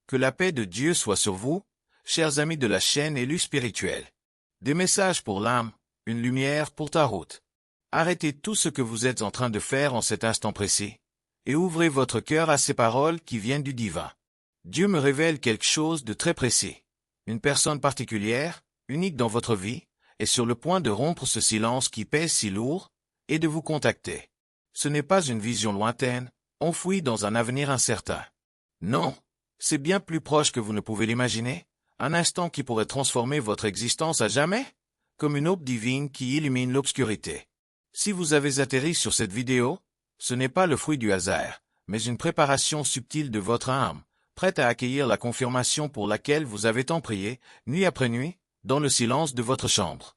Que la paix de Dieu soit sur vous, chers amis de la chaîne Élus Spirituel. Des messages pour l'âme, une lumière pour ta route. Arrêtez tout ce que vous êtes en train de faire en cet instant précis, et ouvrez votre cœur à ces paroles qui viennent du divin. Dieu me révèle quelque chose de très précis. Une personne particulière, unique dans votre vie, est sur le point de rompre ce silence qui pèse si lourd, et de vous contacter. Ce n'est pas une vision lointaine, enfouie dans un avenir incertain. Non, c'est bien plus proche que vous ne pouvez l'imaginer, un instant qui pourrait transformer votre existence à jamais, comme une aube divine qui illumine l'obscurité. Si vous avez atterri sur cette vidéo, ce n'est pas le fruit du hasard, mais une préparation subtile de votre âme, prête à accueillir la confirmation pour laquelle vous avez tant prié, nuit après nuit, dans le silence de votre chambre.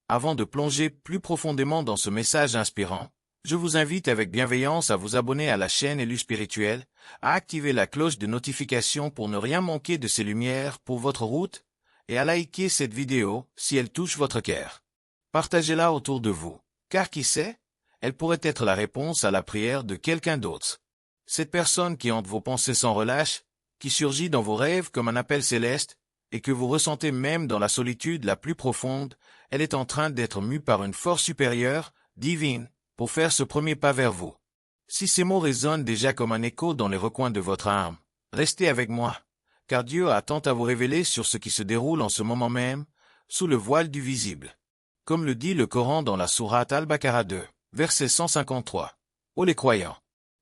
Avant de plonger plus profondément dans ce message inspirant, je vous invite avec bienveillance à vous abonner à la chaîne Élus Spirituel, à activer la cloche de notification pour ne rien manquer de ces lumières pour votre route, et à liker cette vidéo si elle touche votre cœur. Partagez-la autour de vous, car qui sait, elle pourrait être la réponse à la prière de quelqu'un d'autre. Cette personne qui hante vos pensées sans relâche, qui surgit dans vos rêves comme un appel céleste, et que vous ressentez même dans la solitude la plus profonde, elle est en train d'être mue par une force supérieure, divine, pour faire ce premier pas vers vous. Si ces mots résonnent déjà comme un écho dans les recoins de votre âme, restez avec moi, car Dieu a tant à vous révéler sur ce qui se déroule en ce moment même, sous le voile du visible. Comme le dit le Coran dans la sourate Al-Baqarah 2, verset 153. Ô les croyants,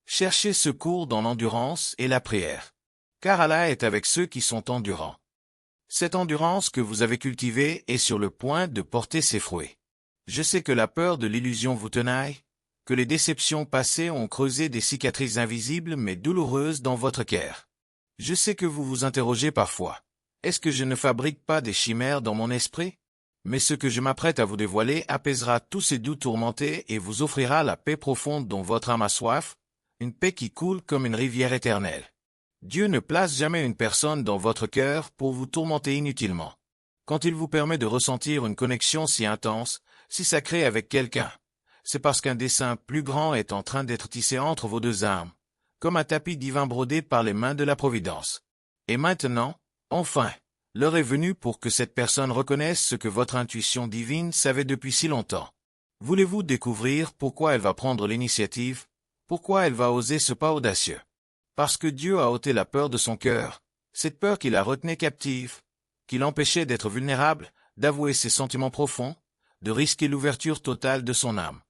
cherchez secours dans l'endurance et la prière, car Allah est avec ceux qui sont endurants. Cette endurance que vous avez cultivée est sur le point de porter ses fruits. Je sais que la peur de l'illusion vous tenaille, que les déceptions passées ont creusé des cicatrices invisibles mais douloureuses dans votre cœur. Je sais que vous vous interrogez parfois. Est-ce que je ne fabrique pas des chimères dans mon esprit? Mais ce que je m'apprête à vous dévoiler apaisera tous ces doutes tourmentés et vous offrira la paix profonde dont votre âme a soif, une paix qui coule comme une rivière éternelle. Dieu ne place jamais une personne dans votre cœur pour vous tourmenter inutilement. Quand il vous permet de ressentir une connexion si intense, si sacrée avec quelqu'un, c'est parce qu'un dessein plus grand est en train d'être tissé entre vos deux âmes, comme un tapis divin brodé par les mains de la Providence. Et maintenant, enfin, l'heure est venue pour que cette personne reconnaisse ce que votre intuition divine savait depuis si longtemps. Voulez-vous découvrir pourquoi elle va prendre l'initiative, pourquoi elle va oser ce pas audacieux? Parce que Dieu a ôté la peur de son cœur, cette peur qui la retenait captive, qui l'empêchait d'être vulnérable, d'avouer ses sentiments profonds, de risquer l'ouverture totale de son âme.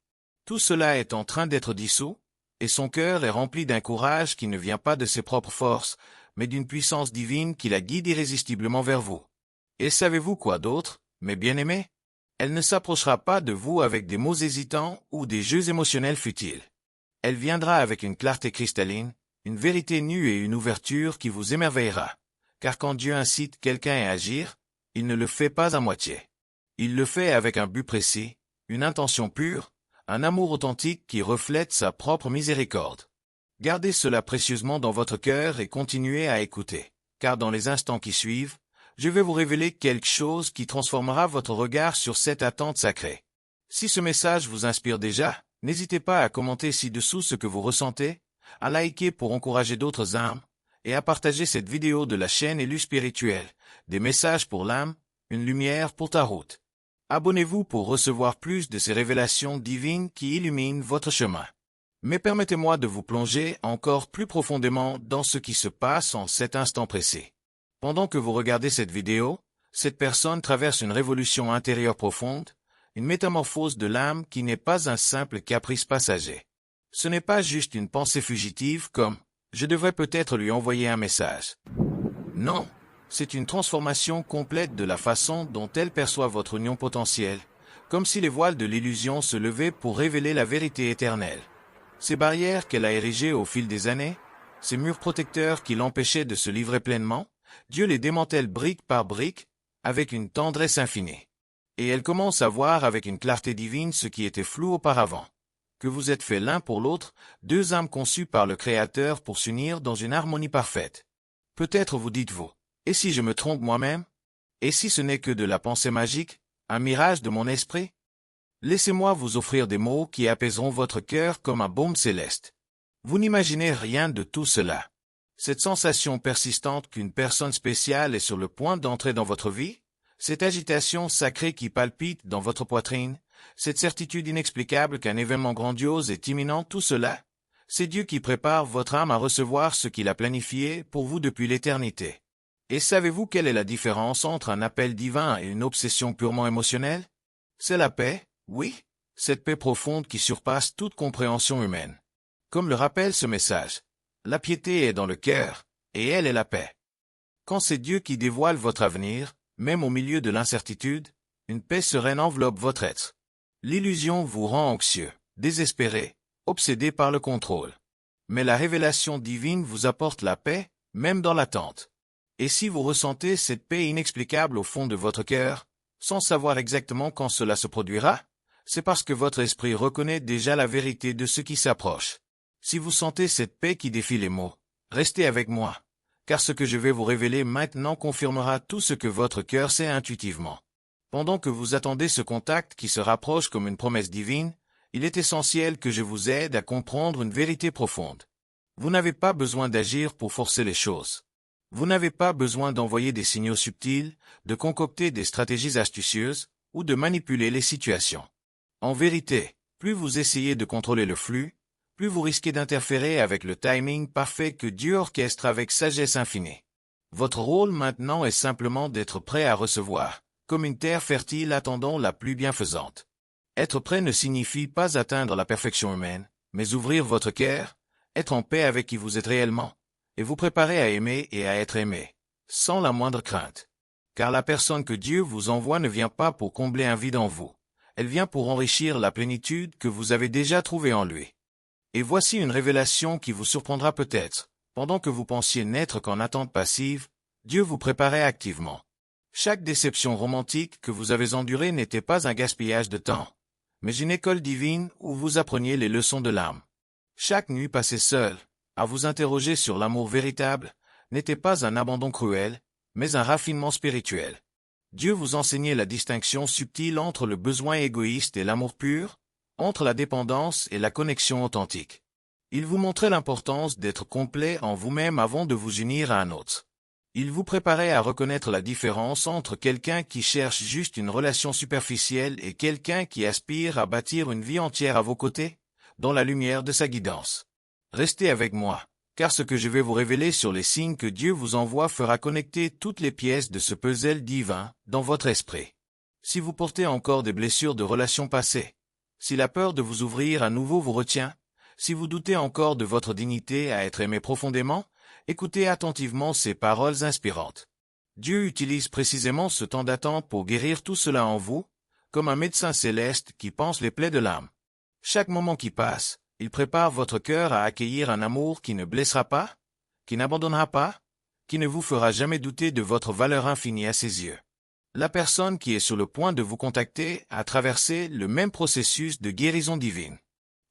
Tout cela est en train d'être dissous, et son cœur est rempli d'un courage qui ne vient pas de ses propres forces, mais d'une puissance divine qui la guide irrésistiblement vers vous. Et savez-vous quoi d'autre, mes bien-aimés? Elle ne s'approchera pas de vous avec des mots hésitants ou des jeux émotionnels futiles. Elle viendra avec une clarté cristalline, une vérité nue et une ouverture qui vous émerveillera. Car quand Dieu incite quelqu'un à agir, il ne le fait pas à moitié. Il le fait avec un but précis, une intention pure, un amour authentique qui reflète sa propre miséricorde. Gardez cela précieusement dans votre cœur et continuez à écouter, car dans les instants qui suivent, je vais vous révéler quelque chose qui transformera votre regard sur cette attente sacrée. Si ce message vous inspire déjà, n'hésitez pas à commenter ci-dessous ce que vous ressentez, à liker pour encourager d'autres âmes, et à partager cette vidéo de la chaîne Élus Spirituel, des messages pour l'âme, une lumière pour ta route. Abonnez-vous pour recevoir plus de ces révélations divines qui illuminent votre chemin. Mais permettez-moi de vous plonger encore plus profondément dans ce qui se passe en cet instant précis. Pendant que vous regardez cette vidéo, cette personne traverse une révolution intérieure profonde, une métamorphose de l'âme qui n'est pas un simple caprice passager. Ce n'est pas juste une pensée fugitive comme « je devrais peut-être lui envoyer un message ». Non. C'est une transformation complète de la façon dont elle perçoit votre union potentielle, comme si les voiles de l'illusion se levaient pour révéler la vérité éternelle. Ces barrières qu'elle a érigées au fil des années, ces murs protecteurs qui l'empêchaient de se livrer pleinement, Dieu les démantèle brique par brique, avec une tendresse infinie. Et elle commence à voir avec une clarté divine ce qui était flou auparavant. Que vous êtes faits l'un pour l'autre, deux âmes conçues par le Créateur pour s'unir dans une harmonie parfaite. Peut-être vous dites-vous, et si je me trompe moi-même? Et si ce n'est que de la pensée magique, un mirage de mon esprit? Laissez-moi vous offrir des mots qui apaiseront votre cœur comme un baume céleste. Vous n'imaginez rien de tout cela. Cette sensation persistante qu'une personne spéciale est sur le point d'entrer dans votre vie, cette agitation sacrée qui palpite dans votre poitrine, cette certitude inexplicable qu'un événement grandiose est imminent, tout cela, c'est Dieu qui prépare votre âme à recevoir ce qu'il a planifié pour vous depuis l'éternité. Et savez-vous quelle est la différence entre un appel divin et une obsession purement émotionnelle? C'est la paix, oui, cette paix profonde qui surpasse toute compréhension humaine. Comme le rappelle ce message, la piété est dans le cœur, et elle est la paix. Quand c'est Dieu qui dévoile votre avenir, même au milieu de l'incertitude, une paix sereine enveloppe votre être. L'illusion vous rend anxieux, désespéré, obsédé par le contrôle. Mais la révélation divine vous apporte la paix, même dans l'attente. Et si vous ressentez cette paix inexplicable au fond de votre cœur, sans savoir exactement quand cela se produira, c'est parce que votre esprit reconnaît déjà la vérité de ce qui s'approche. Si vous sentez cette paix qui défie les mots, restez avec moi, car ce que je vais vous révéler maintenant confirmera tout ce que votre cœur sait intuitivement. Pendant que vous attendez ce contact qui se rapproche comme une promesse divine, il est essentiel que je vous aide à comprendre une vérité profonde. Vous n'avez pas besoin d'agir pour forcer les choses. Vous n'avez pas besoin d'envoyer des signaux subtils, de concocter des stratégies astucieuses, ou de manipuler les situations. En vérité, plus vous essayez de contrôler le flux, plus vous risquez d'interférer avec le timing parfait que Dieu orchestre avec sagesse infinie. Votre rôle maintenant est simplement d'être prêt à recevoir, comme une terre fertile attendant la pluie bienfaisante. Être prêt ne signifie pas atteindre la perfection humaine, mais ouvrir votre cœur, être en paix avec qui vous êtes réellement, et vous préparer à aimer et à être aimé, sans la moindre crainte. Car la personne que Dieu vous envoie ne vient pas pour combler un vide en vous, elle vient pour enrichir la plénitude que vous avez déjà trouvée en lui. Et voici une révélation qui vous surprendra peut-être. Pendant que vous pensiez n'être qu'en attente passive, Dieu vous préparait activement. Chaque déception romantique que vous avez endurée n'était pas un gaspillage de temps, mais une école divine où vous appreniez les leçons de l'âme. Chaque nuit passée seule, à vous interroger sur l'amour véritable, n'était pas un abandon cruel, mais un raffinement spirituel. Dieu vous enseignait la distinction subtile entre le besoin égoïste et l'amour pur, entre la dépendance et la connexion authentique. Il vous montrait l'importance d'être complet en vous-même avant de vous unir à un autre. Il vous préparait à reconnaître la différence entre quelqu'un qui cherche juste une relation superficielle et quelqu'un qui aspire à bâtir une vie entière à vos côtés, dans la lumière de sa guidance. Restez avec moi, car ce que je vais vous révéler sur les signes que Dieu vous envoie fera connecter toutes les pièces de ce puzzle divin dans votre esprit. Si vous portez encore des blessures de relations passées, si la peur de vous ouvrir à nouveau vous retient, si vous doutez encore de votre dignité à être aimé profondément, écoutez attentivement ces paroles inspirantes. Dieu utilise précisément ce temps d'attente pour guérir tout cela en vous, comme un médecin céleste qui panse les plaies de l'âme. Chaque moment qui passe, il prépare votre cœur à accueillir un amour qui ne blessera pas, qui n'abandonnera pas, qui ne vous fera jamais douter de votre valeur infinie à ses yeux. La personne qui est sur le point de vous contacter a traversé le même processus de guérison divine.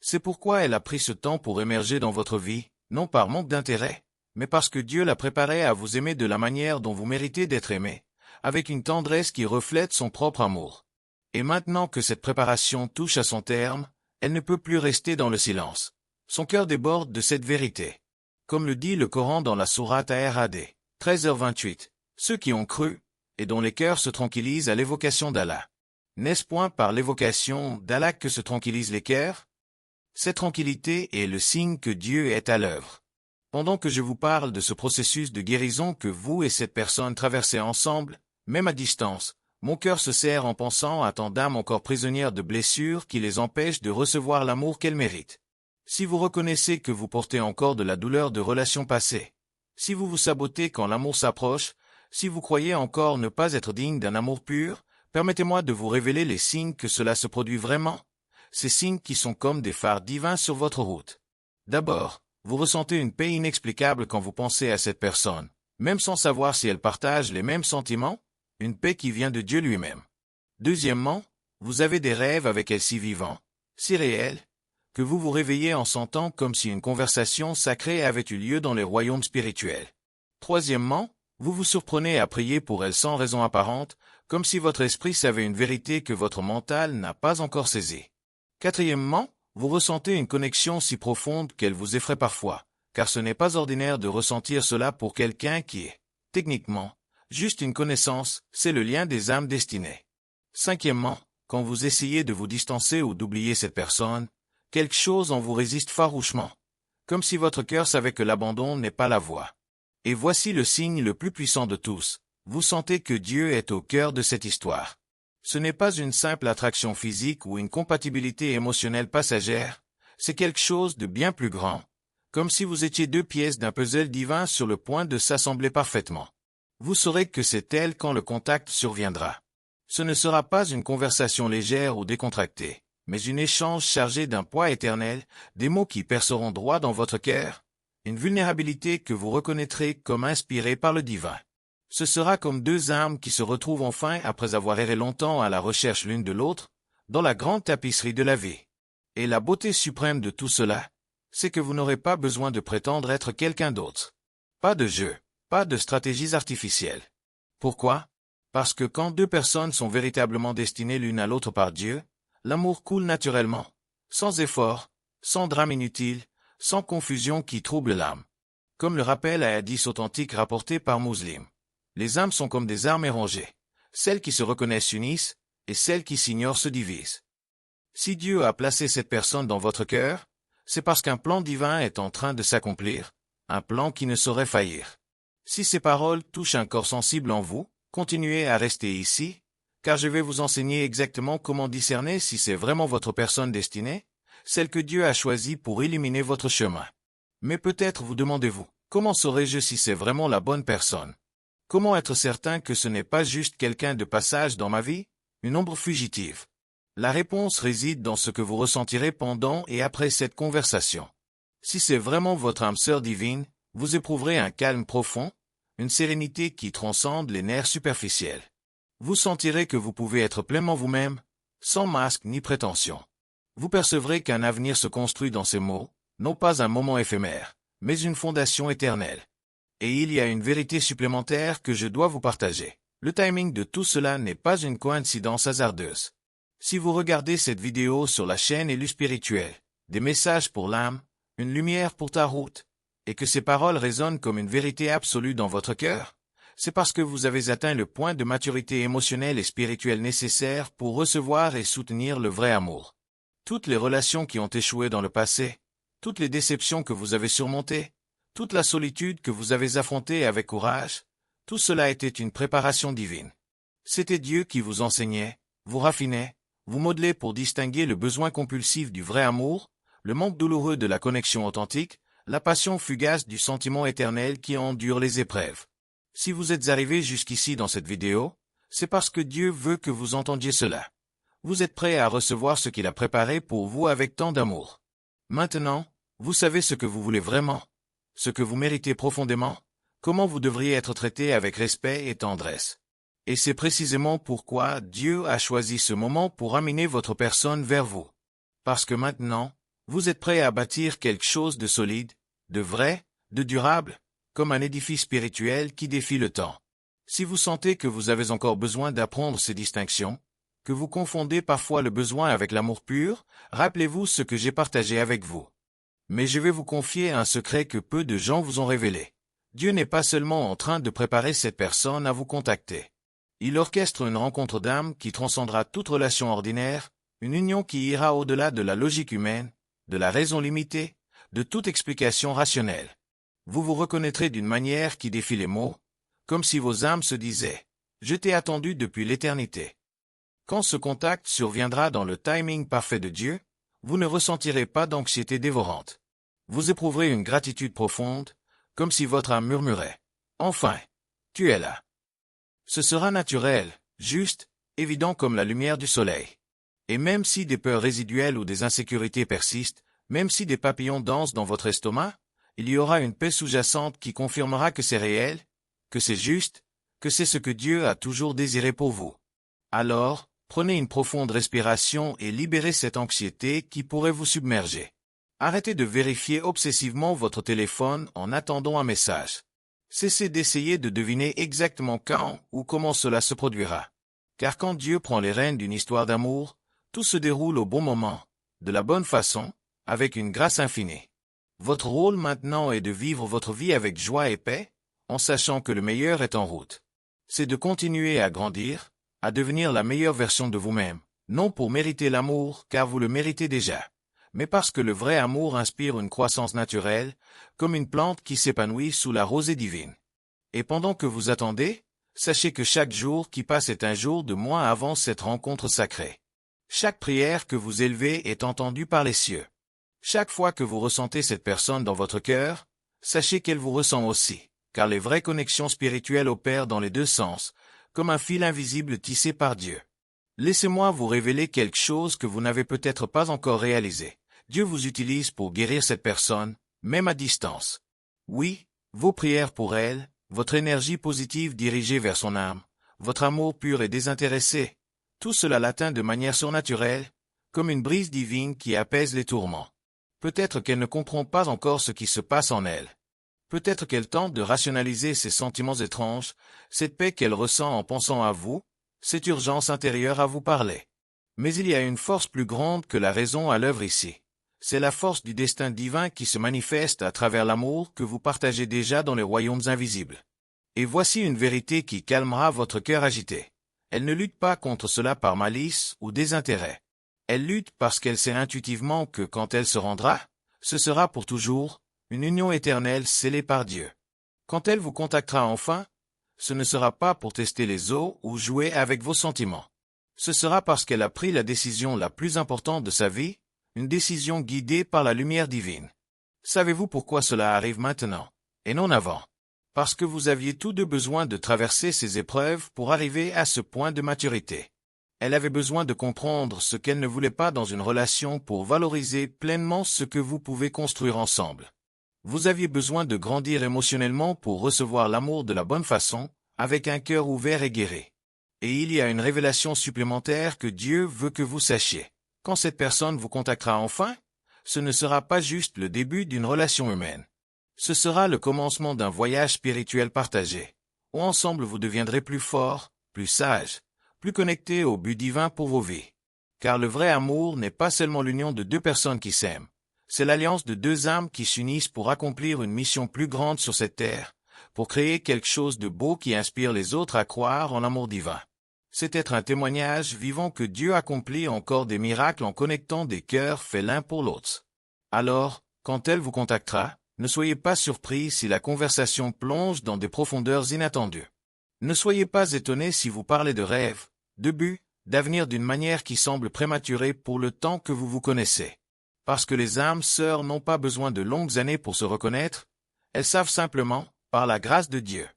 C'est pourquoi elle a pris ce temps pour émerger dans votre vie, non par manque d'intérêt, mais parce que Dieu l'a préparée à vous aimer de la manière dont vous méritez d'être aimé, avec une tendresse qui reflète son propre amour. Et maintenant que cette préparation touche à son terme, elle ne peut plus rester dans le silence. Son cœur déborde de cette vérité. Comme le dit le Coran dans la sourate Ar-Ra'd, 13h28, ceux qui ont cru, et dont les cœurs se tranquillisent à l'évocation d'Allah. N'est-ce point par l'évocation d'Allah que se tranquillisent les cœurs? Cette tranquillité est le signe que Dieu est à l'œuvre. Pendant que je vous parle de ce processus de guérison que vous et cette personne traversez ensemble, même à distance, mon cœur se serre en pensant à tant d'âmes encore prisonnières de blessures qui les empêchent de recevoir l'amour qu'elles méritent. Si vous reconnaissez que vous portez encore de la douleur de relations passées, si vous vous sabotez quand l'amour s'approche, si vous croyez encore ne pas être digne d'un amour pur, permettez-moi de vous révéler les signes que cela se produit vraiment, ces signes qui sont comme des phares divins sur votre route. D'abord, vous ressentez une paix inexplicable quand vous pensez à cette personne, même sans savoir si elle partage les mêmes sentiments, une paix qui vient de Dieu lui-même. Deuxièmement, vous avez des rêves avec elle si vivants, si réels, que vous vous réveillez en sentant comme si une conversation sacrée avait eu lieu dans les royaumes spirituels. Troisièmement, vous vous surprenez à prier pour elle sans raison apparente, comme si votre esprit savait une vérité que votre mental n'a pas encore saisie. Quatrièmement, vous ressentez une connexion si profonde qu'elle vous effraie parfois, car ce n'est pas ordinaire de ressentir cela pour quelqu'un qui est, techniquement, juste une connaissance, c'est le lien des âmes destinées. Cinquièmement, quand vous essayez de vous distancer ou d'oublier cette personne, quelque chose en vous résiste farouchement, comme si votre cœur savait que l'abandon n'est pas la voie. Et voici le signe le plus puissant de tous, vous sentez que Dieu est au cœur de cette histoire. Ce n'est pas une simple attraction physique ou une compatibilité émotionnelle passagère, c'est quelque chose de bien plus grand, comme si vous étiez deux pièces d'un puzzle divin sur le point de s'assembler parfaitement. Vous saurez que c'est elle quand le contact surviendra. Ce ne sera pas une conversation légère ou décontractée, mais un échange chargé d'un poids éternel, des mots qui perceront droit dans votre cœur, une vulnérabilité que vous reconnaîtrez comme inspirée par le divin. Ce sera comme deux âmes qui se retrouvent enfin après avoir erré longtemps à la recherche l'une de l'autre, dans la grande tapisserie de la vie. Et la beauté suprême de tout cela, c'est que vous n'aurez pas besoin de prétendre être quelqu'un d'autre. Pas de jeu, pas de stratégies artificielles. Pourquoi? Parce que quand deux personnes sont véritablement destinées l'une à l'autre par Dieu, l'amour coule naturellement, sans effort, sans drame inutile, sans confusion qui trouble l'âme. Comme le rappelle un hadith authentique rapporté par Muslim. Les âmes sont comme des armées rangées. Celles qui se reconnaissent s'unissent, et celles qui s'ignorent se divisent. Si Dieu a placé cette personne dans votre cœur, c'est parce qu'un plan divin est en train de s'accomplir, un plan qui ne saurait faillir. Si ces paroles touchent un corps sensible en vous, continuez à rester ici, car je vais vous enseigner exactement comment discerner si c'est vraiment votre personne destinée, celle que Dieu a choisie pour illuminer votre chemin. Mais peut-être vous demandez-vous, comment saurais-je si c'est vraiment la bonne personne? Comment être certain que ce n'est pas juste quelqu'un de passage dans ma vie, une ombre fugitive? La réponse réside dans ce que vous ressentirez pendant et après cette conversation. Si c'est vraiment votre âme sœur divine, vous éprouverez un calme profond, une sérénité qui transcende les nerfs superficiels. Vous sentirez que vous pouvez être pleinement vous-même, sans masque ni prétention. Vous percevrez qu'un avenir se construit dans ces mots, non pas un moment éphémère, mais une fondation éternelle. Et il y a une vérité supplémentaire que je dois vous partager. Le timing de tout cela n'est pas une coïncidence hasardeuse. Si vous regardez cette vidéo sur la chaîne Élu Spirituel, des messages pour l'âme, une lumière pour ta route, et que ces paroles résonnent comme une vérité absolue dans votre cœur, c'est parce que vous avez atteint le point de maturité émotionnelle et spirituelle nécessaire pour recevoir et soutenir le vrai amour. Toutes les relations qui ont échoué dans le passé, toutes les déceptions que vous avez surmontées, toute la solitude que vous avez affrontée avec courage, tout cela était une préparation divine. C'était Dieu qui vous enseignait, vous raffinait, vous modelait pour distinguer le besoin compulsif du vrai amour, le manque douloureux de la connexion authentique, la passion fugace du sentiment éternel qui endure les épreuves. Si vous êtes arrivé jusqu'ici dans cette vidéo, c'est parce que Dieu veut que vous entendiez cela. Vous êtes prêt à recevoir ce qu'il a préparé pour vous avec tant d'amour. Maintenant, vous savez ce que vous voulez vraiment, ce que vous méritez profondément, comment vous devriez être traité avec respect et tendresse. Et c'est précisément pourquoi Dieu a choisi ce moment pour amener votre personne vers vous. Parce que maintenant, vous êtes prêt à bâtir quelque chose de solide, de vrai, de durable, comme un édifice spirituel qui défie le temps. Si vous sentez que vous avez encore besoin d'apprendre ces distinctions, que vous confondez parfois le besoin avec l'amour pur, rappelez-vous ce que j'ai partagé avec vous. Mais je vais vous confier un secret que peu de gens vous ont révélé. Dieu n'est pas seulement en train de préparer cette personne à vous contacter. Il orchestre une rencontre d'âme qui transcendra toute relation ordinaire, une union qui ira au-delà de la logique humaine, de la raison limitée, de toute explication rationnelle. Vous vous reconnaîtrez d'une manière qui défie les mots, comme si vos âmes se disaient « Je t'ai attendu depuis l'éternité ». Quand ce contact surviendra dans le timing parfait de Dieu, vous ne ressentirez pas d'anxiété dévorante. Vous éprouverez une gratitude profonde, comme si votre âme murmurait « Enfin, tu es là ». Ce sera naturel, juste, évident comme la lumière du soleil. Et même si des peurs résiduelles ou des insécurités persistent, même si des papillons dansent dans votre estomac, il y aura une paix sous-jacente qui confirmera que c'est réel, que c'est juste, que c'est ce que Dieu a toujours désiré pour vous. Alors, prenez une profonde respiration et libérez cette anxiété qui pourrait vous submerger. Arrêtez de vérifier obsessivement votre téléphone en attendant un message. Cessez d'essayer de deviner exactement quand ou comment cela se produira. Car quand Dieu prend les rênes d'une histoire d'amour, tout se déroule au bon moment, de la bonne façon, avec une grâce infinie. Votre rôle maintenant est de vivre votre vie avec joie et paix, en sachant que le meilleur est en route. C'est de continuer à grandir, à devenir la meilleure version de vous-même, non pour mériter l'amour, car vous le méritez déjà, mais parce que le vrai amour inspire une croissance naturelle, comme une plante qui s'épanouit sous la rosée divine. Et pendant que vous attendez, sachez que chaque jour qui passe est un jour de moins avant cette rencontre sacrée. Chaque prière que vous élevez est entendue par les cieux. Chaque fois que vous ressentez cette personne dans votre cœur, sachez qu'elle vous ressent aussi, car les vraies connexions spirituelles opèrent dans les deux sens, comme un fil invisible tissé par Dieu. Laissez-moi vous révéler quelque chose que vous n'avez peut-être pas encore réalisé. Dieu vous utilise pour guérir cette personne, même à distance. Oui, vos prières pour elle, votre énergie positive dirigée vers son âme, votre amour pur et désintéressé, tout cela l'atteint de manière surnaturelle, comme une brise divine qui apaise les tourments. Peut-être qu'elle ne comprend pas encore ce qui se passe en elle. Peut-être qu'elle tente de rationaliser ses sentiments étranges, cette paix qu'elle ressent en pensant à vous, cette urgence intérieure à vous parler. Mais il y a une force plus grande que la raison à l'œuvre ici. C'est la force du destin divin qui se manifeste à travers l'amour que vous partagez déjà dans les royaumes invisibles. Et voici une vérité qui calmera votre cœur agité. Elle ne lutte pas contre cela par malice ou désintérêt. Elle lutte parce qu'elle sait intuitivement que quand elle se rendra, ce sera pour toujours, une union éternelle scellée par Dieu. Quand elle vous contactera enfin, ce ne sera pas pour tester les os ou jouer avec vos sentiments. Ce sera parce qu'elle a pris la décision la plus importante de sa vie, une décision guidée par la lumière divine. Savez-vous pourquoi cela arrive maintenant, et non avant? Parce que vous aviez tous deux besoin de traverser ces épreuves pour arriver à ce point de maturité. Elle avait besoin de comprendre ce qu'elle ne voulait pas dans une relation pour valoriser pleinement ce que vous pouvez construire ensemble. Vous aviez besoin de grandir émotionnellement pour recevoir l'amour de la bonne façon, avec un cœur ouvert et guéri. Et il y a une révélation supplémentaire que Dieu veut que vous sachiez. Quand cette personne vous contactera enfin, ce ne sera pas juste le début d'une relation humaine. Ce sera le commencement d'un voyage spirituel partagé, où ensemble vous deviendrez plus forts, plus sages, plus connectés au but divin pour vos vies. Car le vrai amour n'est pas seulement l'union de deux personnes qui s'aiment, c'est l'alliance de deux âmes qui s'unissent pour accomplir une mission plus grande sur cette terre, pour créer quelque chose de beau qui inspire les autres à croire en l'amour divin. C'est être un témoignage vivant que Dieu accomplit encore des miracles en connectant des cœurs faits l'un pour l'autre. Alors, quand elle vous contactera, ne soyez pas surpris si la conversation plonge dans des profondeurs inattendues. Ne soyez pas étonnés si vous parlez de rêves, de buts, d'avenir d'une manière qui semble prématurée pour le temps que vous vous connaissez. Parce que les âmes sœurs n'ont pas besoin de longues années pour se reconnaître, elles savent simplement, par la grâce de Dieu.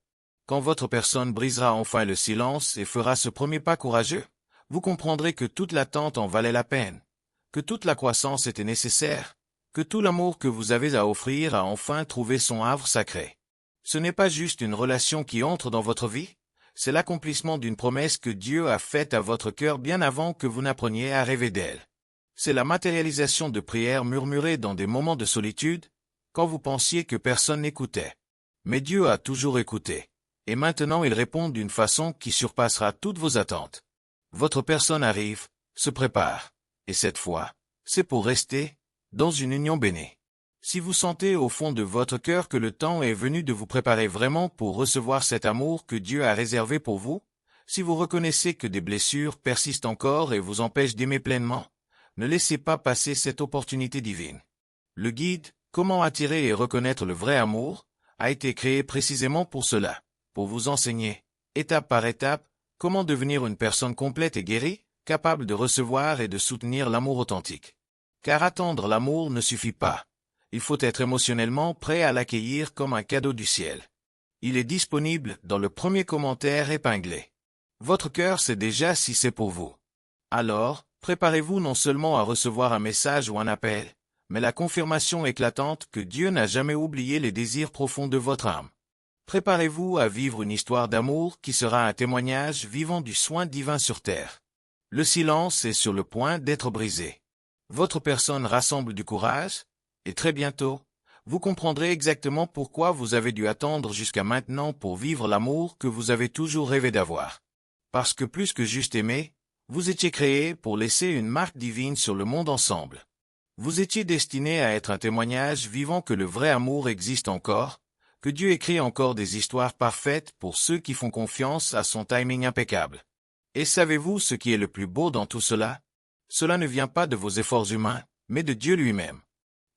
Quand votre personne brisera enfin le silence et fera ce premier pas courageux, vous comprendrez que toute l'attente en valait la peine, que toute la croissance était nécessaire, que tout l'amour que vous avez à offrir a enfin trouvé son havre sacré. Ce n'est pas juste une relation qui entre dans votre vie, c'est l'accomplissement d'une promesse que Dieu a faite à votre cœur bien avant que vous n'appreniez à rêver d'elle. C'est la matérialisation de prières murmurées dans des moments de solitude, quand vous pensiez que personne n'écoutait. Mais Dieu a toujours écouté. Et maintenant il répond d'une façon qui surpassera toutes vos attentes. Votre personne arrive, se prépare, et cette fois, c'est pour rester, dans une union bénie. Si vous sentez au fond de votre cœur que le temps est venu de vous préparer vraiment pour recevoir cet amour que Dieu a réservé pour vous, si vous reconnaissez que des blessures persistent encore et vous empêchent d'aimer pleinement, ne laissez pas passer cette opportunité divine. Le guide, Comment attirer et reconnaître le vrai amour, a été créé précisément pour cela. Pour vous enseigner, étape par étape, comment devenir une personne complète et guérie, capable de recevoir et de soutenir l'amour authentique. Car attendre l'amour ne suffit pas. Il faut être émotionnellement prêt à l'accueillir comme un cadeau du ciel. Il est disponible dans le premier commentaire épinglé. Votre cœur sait déjà si c'est pour vous. Alors, préparez-vous non seulement à recevoir un message ou un appel, mais la confirmation éclatante que Dieu n'a jamais oublié les désirs profonds de votre âme. Préparez-vous à vivre une histoire d'amour qui sera un témoignage vivant du soin divin sur terre. Le silence est sur le point d'être brisé. Votre personne rassemble du courage, et très bientôt, vous comprendrez exactement pourquoi vous avez dû attendre jusqu'à maintenant pour vivre l'amour que vous avez toujours rêvé d'avoir. Parce que plus que juste aimer, vous étiez créé pour laisser une marque divine sur le monde ensemble. Vous étiez destiné à être un témoignage vivant que le vrai amour existe encore, que Dieu écrit encore des histoires parfaites pour ceux qui font confiance à son timing impeccable. Et savez-vous ce qui est le plus beau dans tout cela? Cela ne vient pas de vos efforts humains, mais de Dieu lui-même.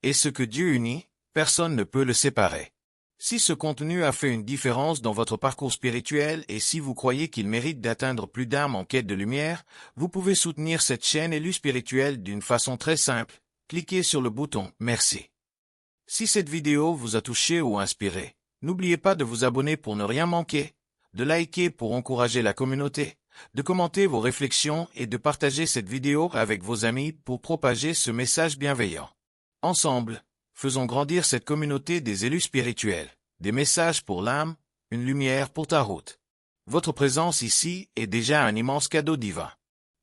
Et ce que Dieu unit, personne ne peut le séparer. Si ce contenu a fait une différence dans votre parcours spirituel et si vous croyez qu'il mérite d'atteindre plus d'âmes en quête de lumière, vous pouvez soutenir cette chaîne élue spirituelle d'une façon très simple. Cliquez sur le bouton « Merci ». Si cette vidéo vous a touché ou inspiré, n'oubliez pas de vous abonner pour ne rien manquer, de liker pour encourager la communauté, de commenter vos réflexions et de partager cette vidéo avec vos amis pour propager ce message bienveillant. Ensemble, faisons grandir cette communauté des élus spirituels, des messages pour l'âme, une lumière pour ta route. Votre présence ici est déjà un immense cadeau divin.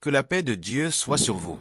Que la paix de Dieu soit sur vous.